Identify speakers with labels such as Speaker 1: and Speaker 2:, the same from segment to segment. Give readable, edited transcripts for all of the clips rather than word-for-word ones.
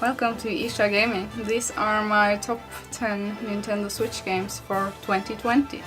Speaker 1: Welcome to Ircha Gaming. These are my top 10 Nintendo Switch games for 2020.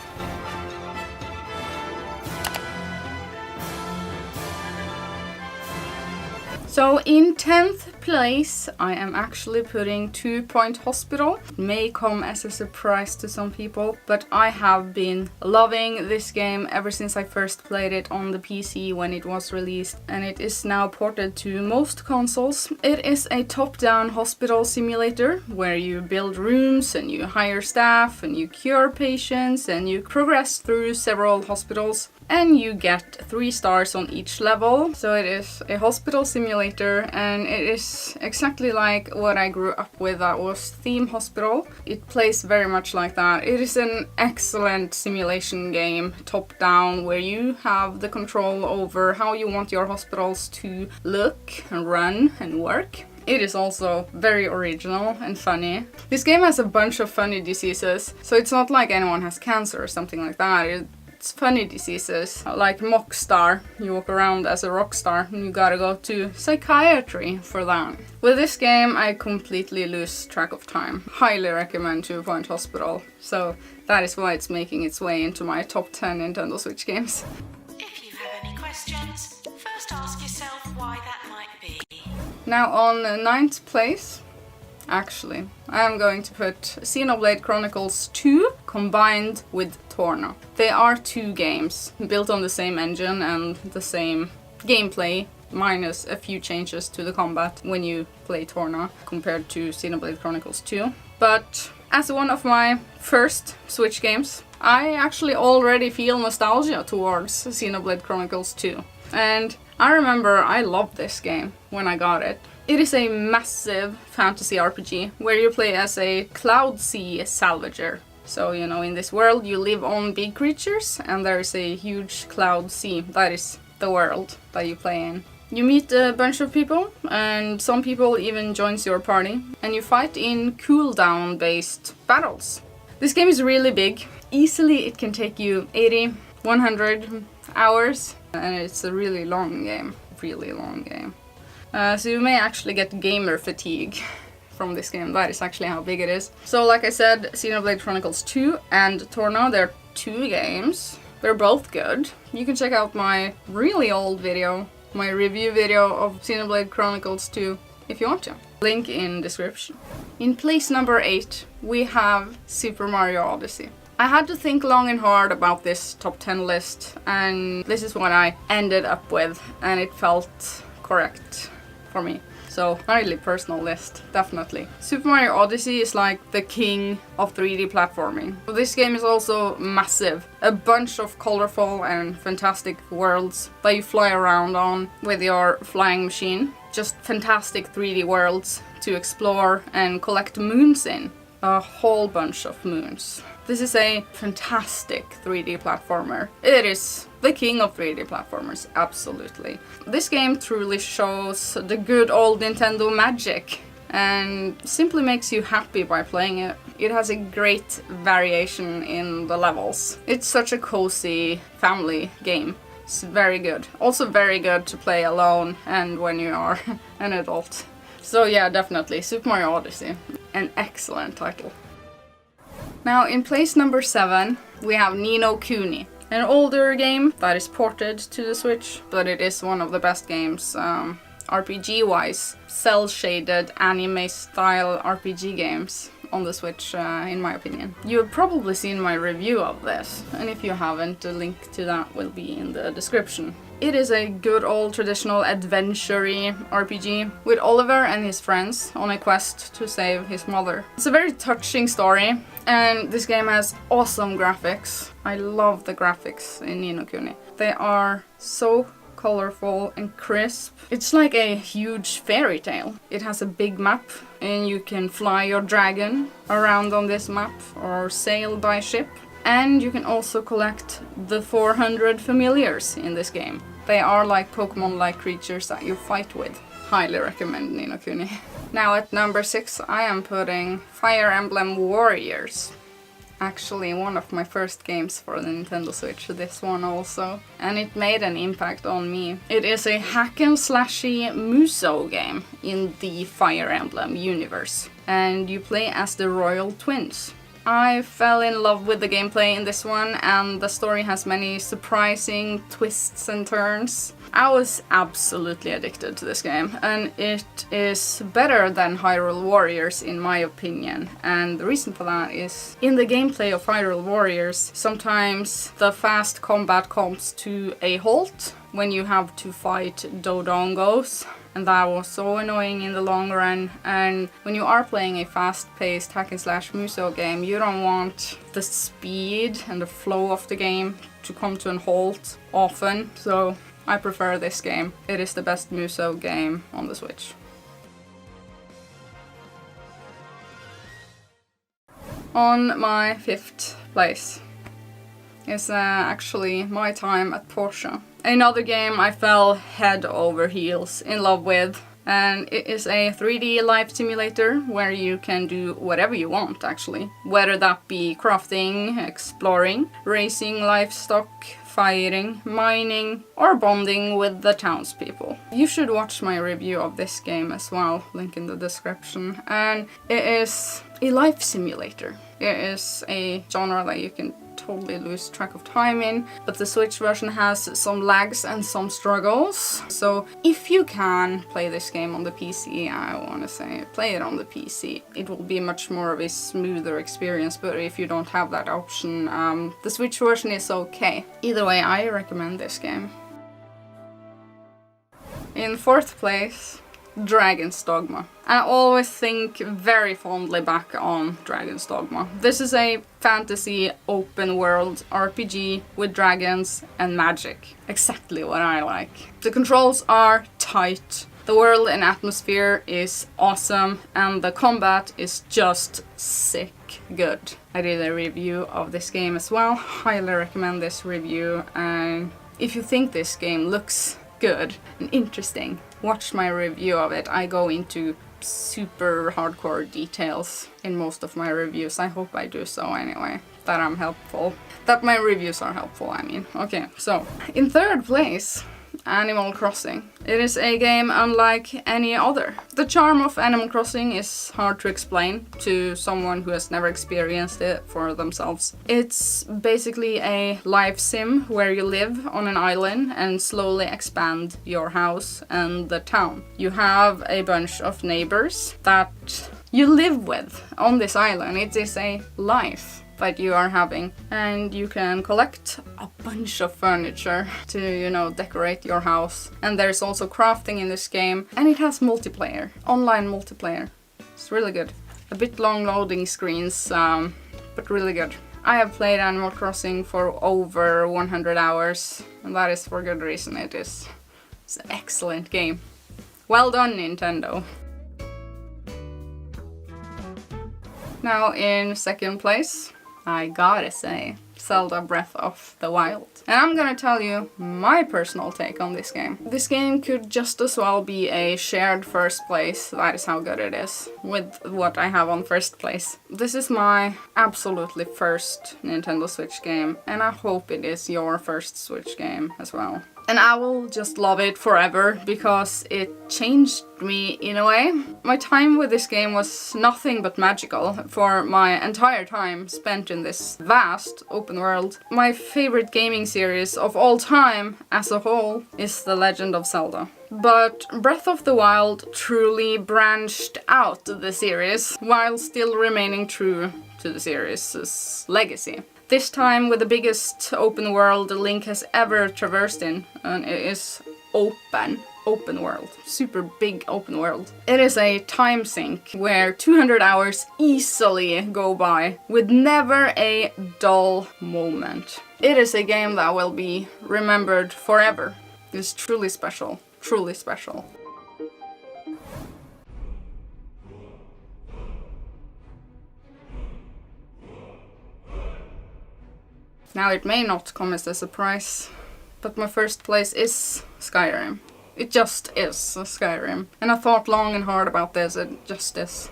Speaker 1: So in 10th place, I am actually putting 2 Point Hospital. It may come as a surprise to some people, but I have been loving this game ever since I first played it on the PC when it was released, and it is now ported to most consoles. It is a top-down hospital simulator where you build rooms and you hire staff and you cure patients and you progress through several hospitals. And you get 3 stars on each level. So it is a hospital simulator, and it is exactly like what I grew up with, that was Theme Hospital. It plays very much like that. It is an excellent simulation game, top down, where you have the control over how you want your hospitals to look and run and work. It is also very original and funny. This game has a bunch of funny diseases, so it's not like anyone has cancer or something like that. It's funny diseases, like mock star. You walk around as a rock star and you gotta go to psychiatry for that. With this game, I completely lose track of time. Highly recommend 2 Point Hospital. So that is why it's making its way into my top 10 Nintendo Switch games.
Speaker 2: If you have any questions, first ask yourself why that might be.
Speaker 1: Now on 9th place, actually, I am going to put Xenoblade Chronicles 2 combined with Torna. They are 2 games built on the same engine and the same gameplay, minus a few changes to the combat when you play Torna compared to Xenoblade Chronicles 2. But as one of my first Switch games, I actually already feel nostalgia towards Xenoblade Chronicles 2. And I remember I loved this game when I got it. It is a massive fantasy RPG where you play as a cloud sea salvager. So, you know, in this world you live on big creatures and there is a huge cloud sea. That is the world that you play in. You meet a bunch of people and some people even joins your party and you fight in cooldown based battles. This game is really big. Easily it can take you 80, 100 hours and it's a really long game. Really long game. So you may actually get gamer fatigue from this game. That is actually how big it is. So like I said, Xenoblade Chronicles 2 and Torna, they're 2 games. They're both good. You can check out my really old video, my review video of Xenoblade Chronicles 2 if you want to. Link in description. In place number 8, we have Super Mario Odyssey. I had to think long and hard about this top 10 list, and this is what I ended up with, and it felt correct for me. So, a really personal list, definitely. Super Mario Odyssey is like the king of 3D platforming. This game is also massive. A bunch of colorful and fantastic worlds that you fly around on with your flying machine. Just fantastic 3D worlds to explore and collect moons in. A whole bunch of moons. This is a fantastic 3D platformer. It is the king of 3D platformers, absolutely. This game truly shows the good old Nintendo magic and simply makes you happy by playing it. It has a great variation in the levels. It's such a cozy family game. It's very good. Also very good to play alone and when you are an adult. So yeah, definitely Super Mario Odyssey. An excellent title. Now in place number 7, we have Ni no Kuni. An older game that is ported to the Switch, but it is one of the best games RPG-wise. Cel-shaded anime-style RPG games on the Switch, in my opinion. You have probably seen my review of this, and if you haven't, the link to that will be in the description. It is a good old traditional adventure-y RPG with Oliver and his friends on a quest to save his mother. It's a very touching story, and this game has awesome graphics. I love the graphics in Ni no Kuni. They are so colorful and crisp. It's like a huge fairy tale. It has a big map and you can fly your dragon around on this map or sail by ship. And you can also collect the 400 familiars in this game. They are like Pokemon-like creatures that you fight with. Highly recommend Ni no Kuni. Now at number 6 I am putting Fire Emblem Warriors. actually one of my first games for the Nintendo Switch, this one also, and it made an impact on me. It is a hack and slashy Muso game in the Fire Emblem universe, and you play as the Royal Twins. I fell in love with the gameplay in this one, and the story has many surprising twists and turns. I was absolutely addicted to this game, and it is better than Hyrule Warriors in my opinion. And the reason for that is, in the gameplay of Hyrule Warriors, sometimes the fast combat comes to a halt when you have to fight Dodongos. And that was so annoying in the long run. And when you are playing a fast-paced hack and slash Muso game, you don't want the speed and the flow of the game to come to a halt often. So I prefer this game. It is the best Muso game on the Switch. On my 5th place is actually my time at Porsche. Another game I fell head over heels in love with, and it is a 3D life simulator where you can do whatever you want actually. Whether that be crafting, exploring, racing livestock, fighting, mining, or bonding with the townspeople. You should watch my review of this game as well, link in the description. And it is a life simulator. It is a genre that you can totally lose track of time in, but the Switch version has some lags and some struggles. So if you can play this game on the PC, I want to say play it on the PC. It will be much more of a smoother experience, but if you don't have that option, the Switch version is okay. Either way, I recommend this game. In 4th place, Dragon's Dogma. I always think very fondly back on Dragon's Dogma. This is a fantasy open world RPG with dragons and magic. Exactly what I like. The controls are tight, the world and atmosphere is awesome, and the combat is just sick good. I did a review of this game as well. Highly recommend this review, and if you think this game looks good and interesting, watch my review of it. I go into super hardcore details in most of my reviews. I hope I do so anyway. That I'm helpful. That my reviews are helpful, I mean. Okay, so in 3rd place, Animal Crossing. It is a game unlike any other. The charm of Animal Crossing is hard to explain to someone who has never experienced it for themselves. It's basically a life sim where you live on an island and slowly expand your house and the town. You have a bunch of neighbors that you live with on this island. It is a life that you are having, and you can collect a bunch of furniture to, you know, decorate your house. And there's also crafting in this game, and it has multiplayer, online multiplayer. It's really good. A bit long loading screens, but really good. I have played Animal Crossing for over 100 hours, and that is for good reason. It's an excellent game. Well done, Nintendo. Now in 2nd place, I gotta say, Zelda Breath of the Wild. And I'm gonna tell you my personal take on this game. This game could just as well be a shared 1st place, that is how good it is, with what I have on 1st place. This is my absolutely first Nintendo Switch game, and I hope it is your first Switch game as well. And I will just love it forever because it changed me in a way. My time with this game was nothing but magical for my entire time spent in this vast open world. My favorite gaming series of all time as a whole is The Legend of Zelda. But Breath of the Wild truly branched out the series while still remaining true to the series' legacy. This time with the biggest open world Link has ever traversed in, and it is open world, super big open world. It is a time sink where 200 hours easily go by with never a dull moment. It is a game that will be remembered forever. It's truly special, truly special. Now it may not come as a surprise, but my 1st place is Skyrim. It just is Skyrim. And I thought long and hard about this, it just is.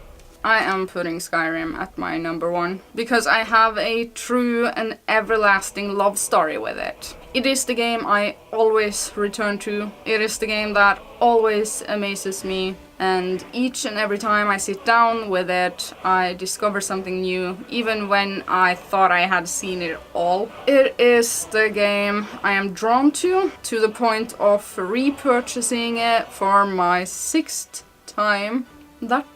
Speaker 1: I am putting Skyrim at my number 1 because I have a true and everlasting love story with it. It is the game I always return to. It is the game that always amazes me, and each and every time I sit down with it, I discover something new, even when I thought I had seen it all. It is the game I am drawn to the point of repurchasing it for my 6th time. That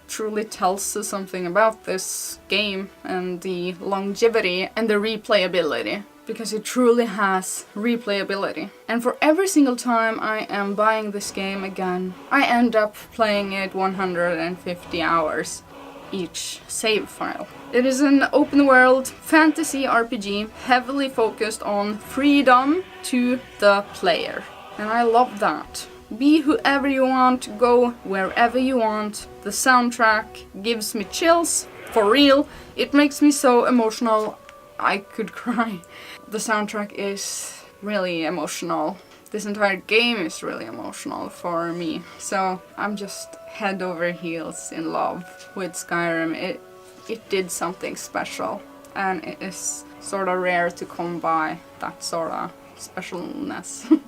Speaker 1: truly tells us something about this game and the longevity and the replayability, because it truly has replayability. And for every single time I am buying this game again, I end up playing it 150 hours each save file. It is an open world fantasy RPG heavily focused on freedom to the player, and I love that. Be whoever you want, go wherever you want. The soundtrack gives me chills, for real. It makes me so emotional I could cry. The soundtrack is really emotional. This entire game is really emotional for me. So I'm just head over heels in love with Skyrim. It did something special, and it is sort of rare to come by that sort of specialness.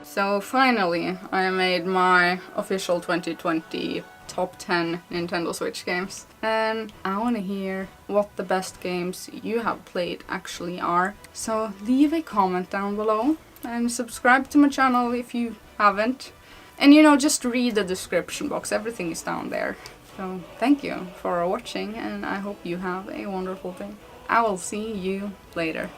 Speaker 1: So finally, I made my official 2020 top 10 Nintendo Switch games. And I want to hear what the best games you have played actually are. So leave a comment down below and subscribe to my channel if you haven't. And you know, just read the description box, everything is down there. So thank you for watching, and I hope you have a wonderful day. I will see you later.